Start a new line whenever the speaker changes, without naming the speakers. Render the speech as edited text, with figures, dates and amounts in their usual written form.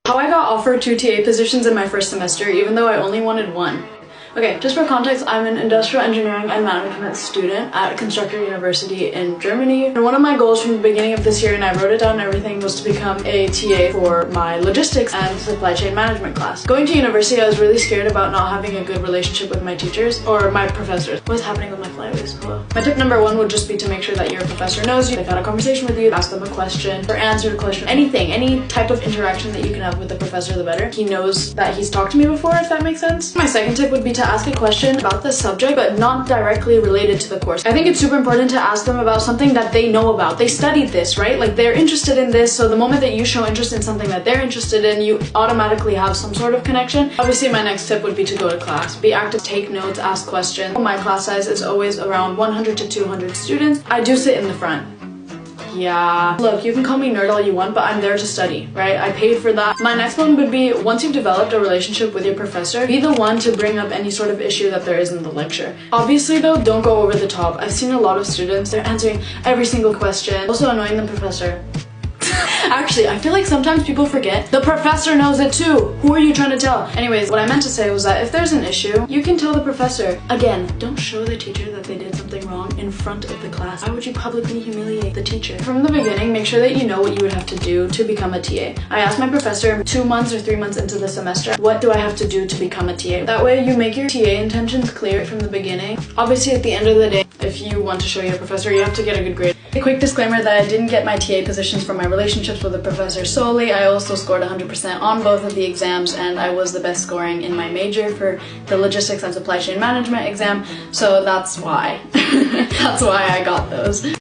How I got offered 2 TA positions in my first semester, even though I only wanted 1. Okay, just for context, I'm an industrial engineering and management student at Constructor University in Germany. And one of my goals from the beginning of this year, and I wrote it down and everything, was to become a TA for my logistics and supply chain management class. Going to university, I was really scared about not having a good relationship with my teachers or my professors. What's happening with my flyways? Hello. My tip number 1 would just be to make sure that your professor knows you. They've had a conversation with you, ask them a question, or answer a question, anything, any type of interaction that you can have with the professor, the better. He knows that he's talked to me before, if that makes sense. My second tip would be to ask a question about the subject, but not directly related to the course. I think it's super important to ask them about something that they know about. They studied this, right? Like, they're interested in this, so the moment that you show interest in something that they're interested in, you automatically have some sort of connection. Obviously, my next tip would be to go to class. Be active, take notes, ask questions. My class size is always around 100 to 200 students. I do sit in the front. Yeah. Look, you can call me nerd all you want, but I'm there to study, right? I paid for that. My next one would be, once you've developed a relationship with your professor, be the one to bring up any sort of issue that there is in the lecture. Obviously though, don't go over the top. I've seen a lot of students, they're answering every single question, also annoying the professor. Actually, I feel like sometimes people forget the professor knows it too. Who are you trying to tell? Anyways, what I meant to say was that if there's an issue, you can tell the professor. Again, don't show the teacher that they did something wrong in front of the class. Why would you publicly humiliate the teacher? From the beginning, make sure that you know what you would have to do to become a TA. I asked my professor 2 months or 3 months into the semester, what do I have to do to become a TA? That way you make your TA intentions clear from the beginning. Obviously, at the end of the day, if you want to show your professor, you have to get a good grade. A quick disclaimer that I didn't get my TA positions from my relationships with the professor solely. I also scored 100% on both of the exams, and I was the best scoring in my major for the logistics and supply chain management exam, so that's why. That's why I got those.